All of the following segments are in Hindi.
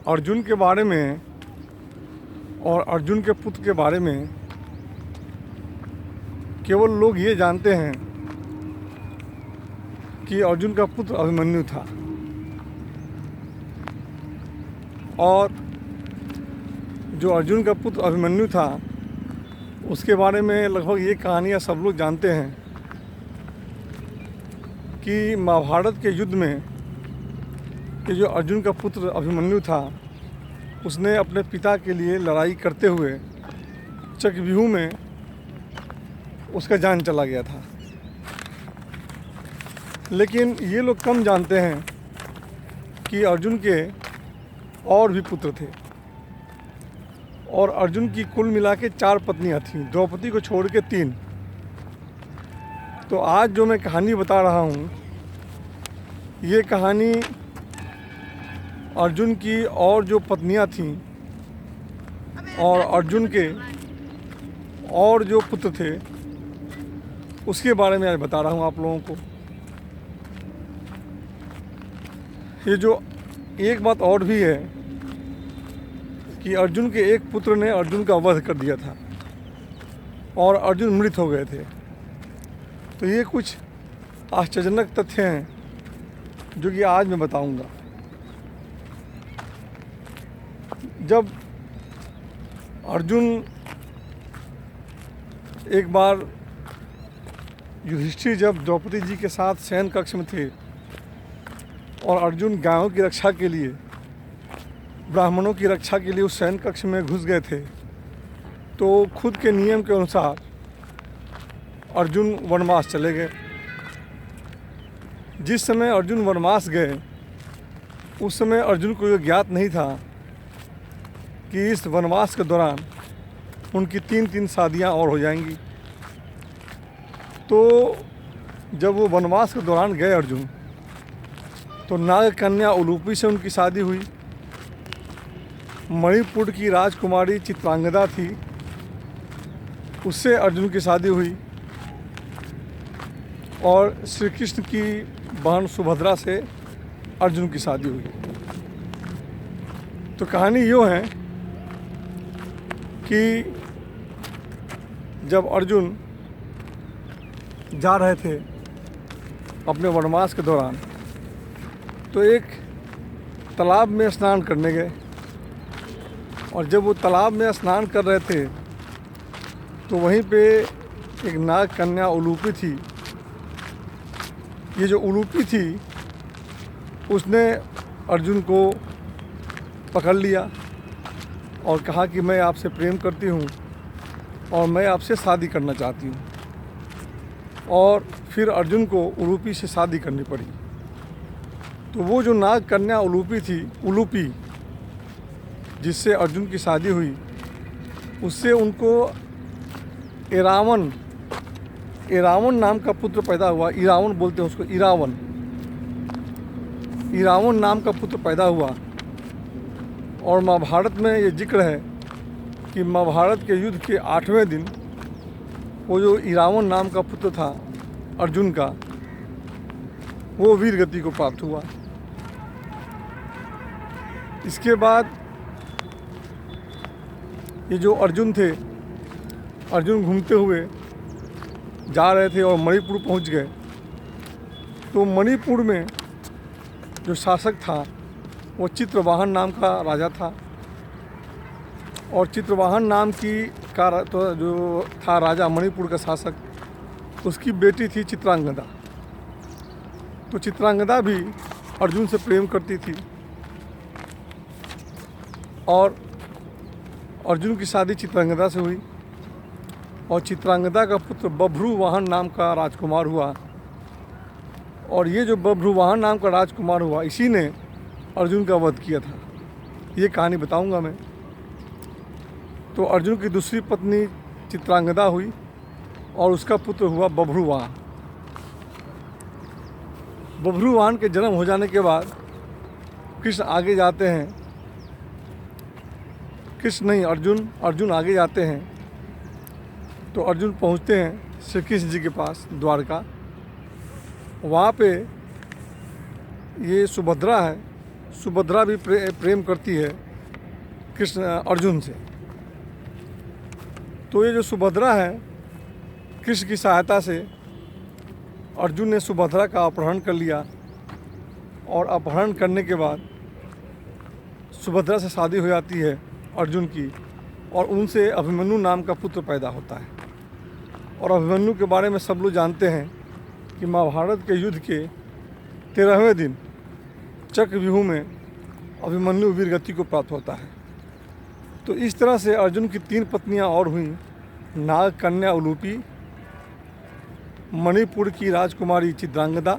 अर्जुन के बारे में और अर्जुन के पुत्र के बारे में केवल लोग ये जानते हैं कि अर्जुन का पुत्र अभिमन्यु था और जो अर्जुन का पुत्र अभिमन्यु था उसके बारे में लगभग ये कहानियाँ सब लोग जानते हैं कि महाभारत के युद्ध में कि जो अर्जुन का पुत्र अभिमन्यु था उसने अपने पिता के लिए लड़ाई करते हुए चक्रव्यूह में उसका जान चला गया था। लेकिन ये लोग कम जानते हैं कि अर्जुन के और भी पुत्र थे और अर्जुन की कुल मिला के 4 पत्नियां थीं, द्रौपदी को छोड़ के 3। तो आज जो मैं कहानी बता रहा हूँ ये कहानी अर्जुन की और जो पत्नियां थीं और अर्जुन के और जो पुत्र थे उसके बारे में आज बता रहा हूँ आप लोगों को। ये जो एक बात और भी है कि अर्जुन के एक पुत्र ने अर्जुन का वध कर दिया था और अर्जुन मृत हो गए थे। तो ये कुछ आश्चर्यजनक तथ्य हैं जो कि आज मैं बताऊंगा। जब अर्जुन एक बार युधिष्ठिर जब द्रौपदी जी के साथ शयन कक्ष में थे और अर्जुन गायों की रक्षा के लिए, ब्राह्मणों की रक्षा के लिए उस शयन कक्ष में घुस गए थे, तो खुद के नियम के अनुसार अर्जुन वनवास चले गए। जिस समय अर्जुन वनवास गए उस समय अर्जुन को यह ज्ञात नहीं था कि इस वनवास के दौरान उनकी 3 शादियां और हो जाएंगी। तो जब वो वनवास के दौरान गए अर्जुन तो नाग कन्या उलूपी से उनकी शादी हुई। मणिपुर की राजकुमारी चित्रांगदा थी, उससे अर्जुन की शादी हुई और श्री कृष्ण की बहन सुभद्रा से अर्जुन की शादी हुई। तो कहानी यूँ है कि जब अर्जुन जा रहे थे अपने वनवास के दौरान तो एक तालाब में स्नान करने गए और जब वो तालाब में स्नान कर रहे थे तो वहीं पे एक नाग कन्या उलूपी थी। ये जो उलूपी थी उसने अर्जुन को पकड़ लिया और कहा कि मैं आपसे प्रेम करती हूँ और मैं आपसे शादी करना चाहती हूँ। और फिर अर्जुन को उलूपी से शादी करनी पड़ी। तो वो जो नाग कन्या उलूपी थी, उलूपी जिससे अर्जुन की शादी हुई, उससे उनको इरावन नाम का पुत्र पैदा हुआ। इरावन बोलते हैं उसको, इरावन नाम का पुत्र पैदा हुआ। और महाभारत में ये जिक्र है कि महाभारत के युद्ध के 8वें दिन वो जो इरावन नाम का पुत्र था अर्जुन का, वो वीर गति को प्राप्त हुआ। इसके बाद ये जो अर्जुन थे, अर्जुन घूमते हुए जा रहे थे और मणिपुर पहुंच गए। तो मणिपुर में जो शासक था वो चित्रवाहन नाम का राजा था और चित्रवाहन नाम तो जो था राजा मणिपुर का शासक, उसकी बेटी थी चित्रांगदा। तो चित्रांगदा भी अर्जुन से प्रेम करती थी और अर्जुन की शादी चित्रांगदा से हुई और चित्रांगदा का पुत्र बभ्रुवाहन नाम का राजकुमार हुआ। और ये जो बभ्रुवाहन नाम का राजकुमार हुआ, इसी ने अर्जुन का वध किया था। ये कहानी बताऊंगा मैं। तो अर्जुन की दूसरी पत्नी चित्रांगदा हुई और उसका पुत्र हुआ बभ्रुवाहन। बभ्रुवाहन के जन्म हो जाने के बाद कृष्ण आगे जाते हैं, अर्जुन आगे जाते हैं। तो अर्जुन पहुंचते हैं श्री कृष्ण जी के पास द्वारका। वहाँ पे ये सुभद्रा है सुभद्रा भी प्रेम करती है कृष्ण अर्जुन से। तो ये जो सुभद्रा है, कृष्ण की सहायता से अर्जुन ने सुभद्रा का अपहरण कर लिया और अपहरण करने के बाद सुभद्रा से शादी हो जाती है अर्जुन की और उनसे अभिमन्यु नाम का पुत्र पैदा होता है। और अभिमन्यु के बारे में सब लोग जानते हैं कि महाभारत के युद्ध के 13वें दिन चक्रव्यूह में अभिमन्यु वीरगति को प्राप्त होता है। तो इस तरह से अर्जुन की 3 पत्नियां और हुई, नाग कन्या उलूपी, मणिपुर की राजकुमारी चित्रांगदा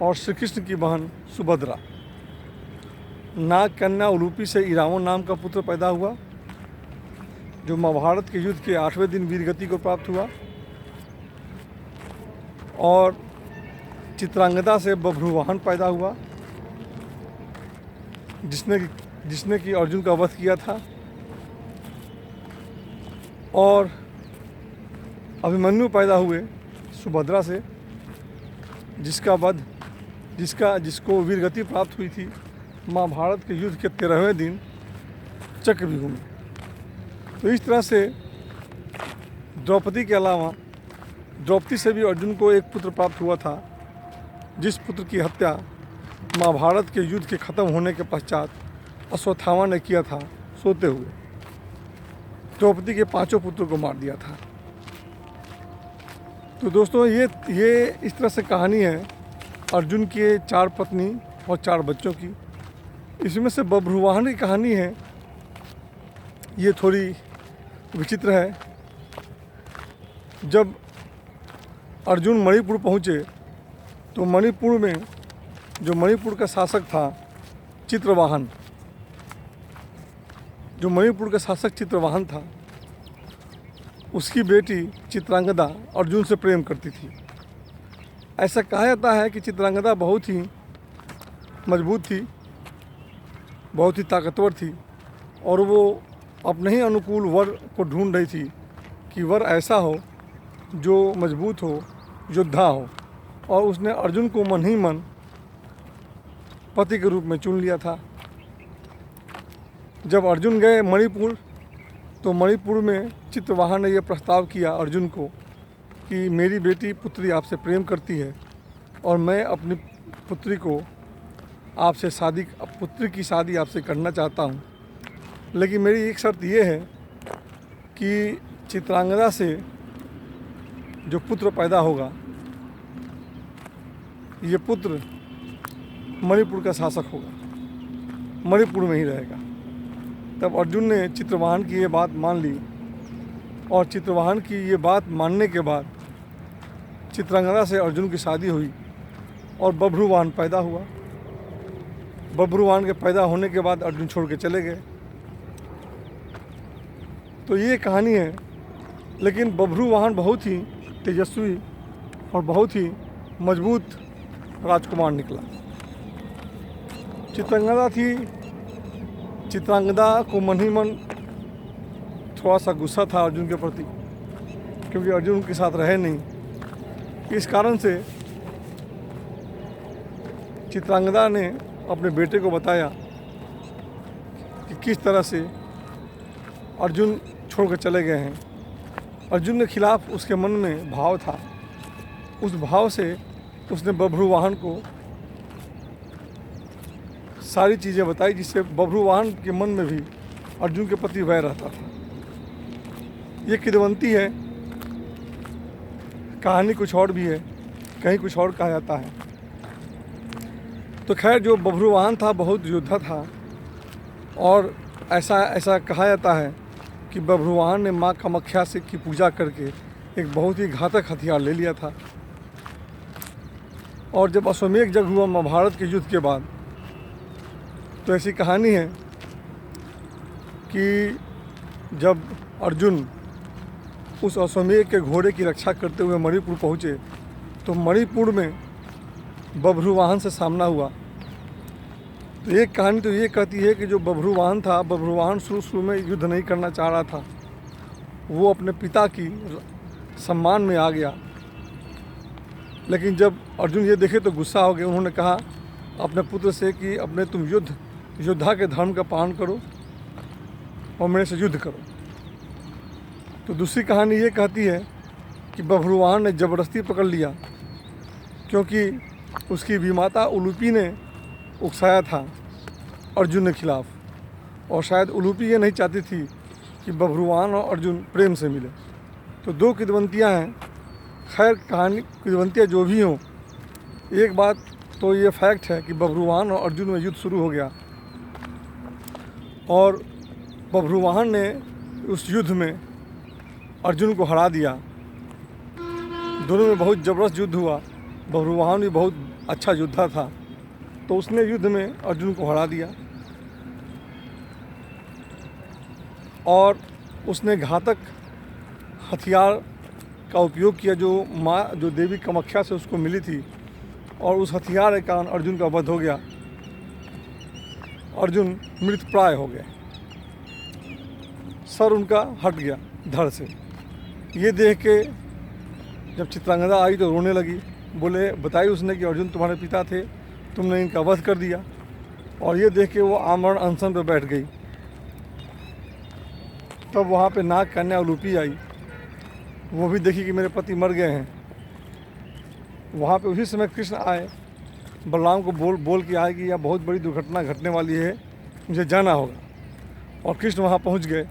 और श्री कृष्ण की बहन सुभद्रा। नाग कन्या उलूपी से इरावण नाम का पुत्र पैदा हुआ जो महाभारत के युद्ध के 8वें दिन वीरगति को प्राप्त हुआ। और चित्रांगदा से बभ्रुवाहन पैदा हुआ जिसने कि अर्जुन का वध किया था। और अभिमन्यु पैदा हुए सुभद्रा से जिसको वीरगति प्राप्त हुई थी महाभारत के युद्ध के 13वें दिन चक्रव्यूह में। तो इस तरह से द्रौपदी के अलावा द्रौपदी से भी अर्जुन को एक पुत्र प्राप्त हुआ था, जिस पुत्र की हत्या महाभारत के युद्ध के ख़त्म होने के पश्चात अश्वत्थामा ने किया था सोते हुए। द्रौपदी के 5 पुत्रों को मार दिया था। तो दोस्तों ये इस तरह से कहानी है अर्जुन के 4 पत्नी और 4 बच्चों की। इसमें से बभ्रुवाहन की कहानी है, ये थोड़ी विचित्र है। जब अर्जुन मणिपुर पहुँचे तो मणिपुर में जो मणिपुर का शासक था चित्रवाहन, चित्रवाहन था, उसकी बेटी चित्रांगदा अर्जुन से प्रेम करती थी। ऐसा कहा जाता है कि चित्रांगदा बहुत ही मजबूत थी, बहुत ही ताकतवर थी और वो अपने ही अनुकूल वर को ढूंढ रही थी कि वर ऐसा हो जो मजबूत हो, योद्धा हो। और उसने अर्जुन को मन ही मन पति के रूप में चुन लिया था। जब अर्जुन गए मणिपुर तो मणिपुर में चित्रवाहन ने यह प्रस्ताव किया अर्जुन को कि मेरी बेटी पुत्री आपसे प्रेम करती है और मैं अपनी पुत्री की शादी आपसे करना चाहता हूँ, लेकिन मेरी एक शर्त ये है कि चित्रांगदा से जो पुत्र पैदा होगा ये पुत्र मणिपुर का शासक होगा, मणिपुर में ही रहेगा। तब अर्जुन ने चित्रवाहन की ये बात मान ली और चित्रवाहन की ये बात मानने के बाद चित्रांगदा से अर्जुन की शादी हुई और बभ्रुवाहन पैदा हुआ। बभ्रुवाहन के पैदा होने के बाद अर्जुन छोड़ के चले गए। तो ये कहानी है, लेकिन बभ्रुवाहन बहुत ही तेजस्वी और बहुत ही मजबूत राजकुमार निकला। चित्रांगदा को मन ही मन थोड़ा सा गुस्सा था अर्जुन के प्रति, क्योंकि अर्जुन उनके साथ रहे नहीं। इस कारण से चित्रांगदा ने अपने बेटे को बताया कि किस तरह से अर्जुन छोड़ कर चले गए हैं। अर्जुन के खिलाफ उसके मन में भाव था, उस भाव से उसने बभ्रुवाहन को सारी चीज़ें बताई, जिससे बभ्रुवाहन के मन में भी अर्जुन के प्रति वैर रहता था। ये किदवंती है, कहानी कुछ और भी है, कहीं कुछ और कहा जाता है। तो खैर जो बभ्रुवाहन था बहुत योद्धा था और ऐसा कहा जाता है कि बभ्रुवाहन ने माँ कामाख्या से की पूजा करके एक बहुत ही घातक हथियार ले लिया था। और जब अश्वमेध यज्ञ हुआ महाभारत के युद्ध के बाद, तो ऐसी कहानी है कि जब अर्जुन उस अश्वमेध के घोड़े की रक्षा करते हुए मणिपुर पहुँचे तो मणिपुर में बभ्रुवाहन से सामना हुआ। तो एक कहानी तो ये कहती है कि जो बभ्रुवाहन था, बभ्रुवाहन शुरू में युद्ध नहीं करना चाह रहा था, वो अपने पिता की सम्मान में आ गया। लेकिन जब अर्जुन ये देखे तो गुस्सा हो गए। उन्होंने कहा अपने पुत्र से कि अपने तुम योद्धा के धर्म का पालन करो और मेरे से युद्ध करो। तो दूसरी कहानी ये कहती है कि बभ्रुवाहन ने ज़बरदस्ती पकड़ लिया, क्योंकि उसकी विमाता उलूपी ने उकसाया था अर्जुन के खिलाफ, और शायद उलूपी ये नहीं चाहती थी कि बभ्रुवाहन और अर्जुन प्रेम से मिले। तो दो किदवंतियाँ हैं। खैर, कहानी किदवंतियाँ जो भी हों, एक बात तो ये फैक्ट है कि बभ्रुवाहन और अर्जुन में युद्ध शुरू हो गया, और बभ्रुवाहन ने उस युद्ध में अर्जुन को हरा दिया। दोनों में बहुत ज़बरदस्त युद्ध हुआ। बभ्रुवाहन भी बहुत अच्छा योद्धा था, तो उसने युद्ध में अर्जुन को हरा दिया, और उसने घातक हथियार का उपयोग किया जो देवी कामाख्या से उसको मिली थी, और उस हथियार के कारण अर्जुन का वध हो गया। अर्जुन मृतप्राय हो गए, सर उनका हट गया धड़ से। ये देख के जब चित्रांगदा आई तो रोने लगी। बोले, बताई उसने कि अर्जुन तुम्हारे पिता थे, तुमने इनका वध कर दिया। और ये देख के वो आमरण अनशन पर बैठ गई। तब वहाँ पे नाग कन्या उलूपी आई, वो भी देखी कि मेरे पति मर गए हैं। वहाँ पे उसी समय कृष्ण आए, बलराम को बोल के आए कि यह बहुत बड़ी दुर्घटना घटने वाली है, मुझे जाना होगा। और कृष्ण वहाँ पहुँच गए।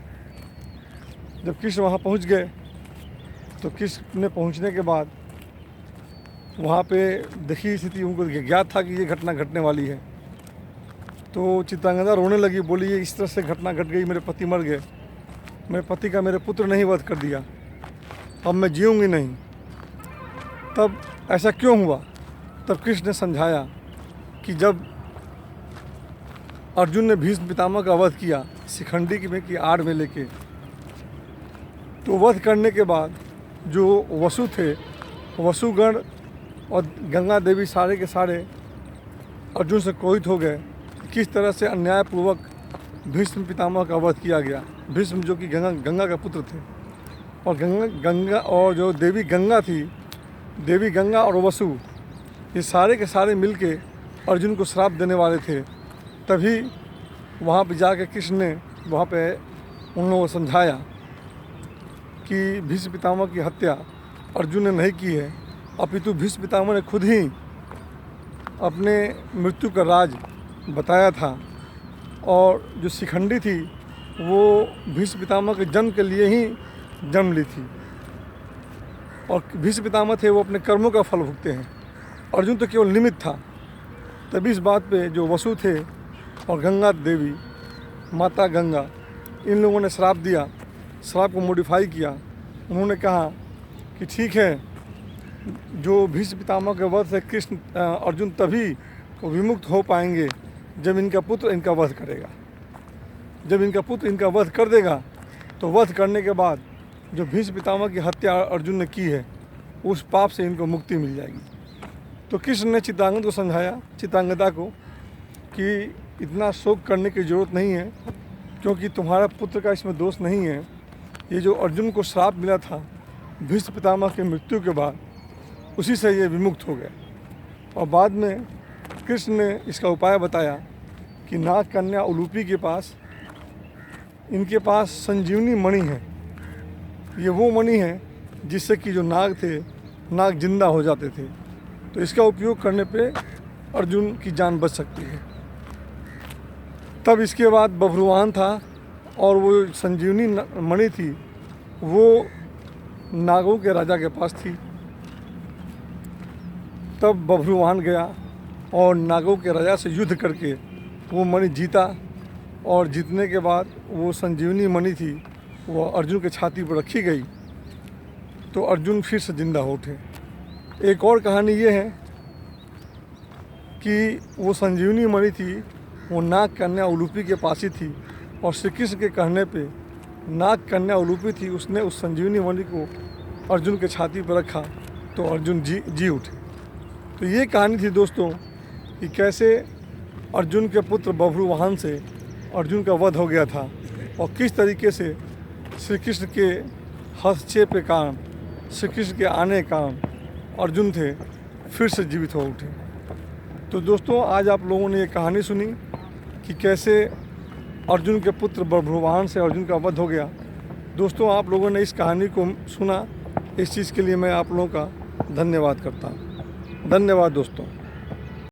जब कृष्ण वहाँ पहुँच गए तो कृष्ण ने पहुँचने के बाद वहाँ पे देखी स्थिति, उनको ज्ञात था कि ये घटना घटने वाली है। तो चित्रांगदा रोने लगी, बोली ये इस तरह से घटना घट गई, मेरे पति मर गए, मेरे पति का मेरे पुत्र ने ही वध कर दिया, अब मैं जीऊँगी नहीं। तब ऐसा क्यों हुआ? तब कृष्ण ने समझाया कि जब अर्जुन ने भीष्म पितामह का वध किया शिखंडी में की आड़ में लेके, तो वध करने के बाद जो वसु थे, वसुगण और गंगा देवी सारे के सारे अर्जुन से क्रोधित हो गए। किस तरह से अन्यायपूर्वक भीष्म पितामह का वध किया गया। भीष्म जो कि गंगा का पुत्र थे, और गंगा और जो देवी गंगा थी, देवी गंगा और वसु, ये सारे के सारे मिलके अर्जुन को श्राप देने वाले थे। तभी वहाँ पे जाके कृष्ण ने वहाँ पे उन लोगों को समझाया कि भीष्म पितामह की हत्या अर्जुन ने नहीं की है, अपितु भीष्म पितामह ने खुद ही अपने मृत्यु का राज बताया था। और जो शिखंडी थी वो भीष्म पितामह के जन्म के लिए ही जन्म ली थी, और भीष्म पितामह थे वो अपने कर्मों का फल भुगते हैं, अर्जुन तो केवल निमित्त था। तभी इस बात पे जो वसु थे और गंगा देवी, माता गंगा, इन लोगों ने श्राप दिया, श्राप को मॉडिफाई किया। उन्होंने कहा कि ठीक है, जो भीष्म पितामह के वध से कृष्ण अर्जुन तभी विमुक्त हो पाएंगे जब इनका पुत्र इनका वध करेगा। जब इनका पुत्र इनका वध कर देगा तो वध करने के बाद जो भीष्म पितामह की हत्या अर्जुन ने की है, उस पाप से इनको मुक्ति मिल जाएगी। तो कृष्ण ने चित्रांगद को समझाया, चित्रांगदा को, कि इतना शोक करने की ज़रूरत नहीं है, क्योंकि तुम्हारा पुत्र का इसमें दोष नहीं है। ये जो अर्जुन को श्राप मिला था भीष्म पितामह की मृत्यु के बाद, उसी से ये विमुक्त हो गए। और बाद में कृष्ण ने इसका उपाय बताया कि नाग कन्या उलूपी के पास, इनके पास संजीवनी मणि है। ये वो मणि है जिससे कि जो नाग थे, नाग जिंदा हो जाते थे। तो इसका उपयोग करने पे अर्जुन की जान बच सकती है। तब इसके बाद बभ्रुवाहन था, और वो संजीवनी मणि थी वो नागों के राजा के पास थी। तब बभ्रुवाहन गया और नागों के राजा से युद्ध करके वो मणि जीता, और जीतने के बाद वो संजीवनी मणि थी वो अर्जुन के छाती पर रखी गई, तो अर्जुन फिर से जिंदा हो उठे। एक और कहानी ये है कि वो संजीवनी मणि थी वो नाग कन्या उलूपी के पास ही थी, और श्री कृष्ण के कहने पे नाग कन्या उलूपी थी, उसने उस संजीवनी मणि को अर्जुन के छाती पर रखा तो अर्जुन जी उठे। तो ये कहानी थी दोस्तों कि कैसे अर्जुन के पुत्र बभ्रुवाहन से अर्जुन का वध हो गया था, और किस तरीके से श्री कृष्ण के हस्तक्षेप के कारण, श्री कृष्ण के आने के कारण अर्जुन थे फिर से जीवित हो उठे। तो दोस्तों आज आप लोगों ने ये कहानी सुनी कि कैसे अर्जुन के पुत्र बभ्रुवाहन से अर्जुन का वध हो गया। दोस्तों आप लोगों ने इस कहानी को सुना, इस चीज़ के लिए मैं आप लोगों का धन्यवाद करता हूँ। धन्यवाद दोस्तों।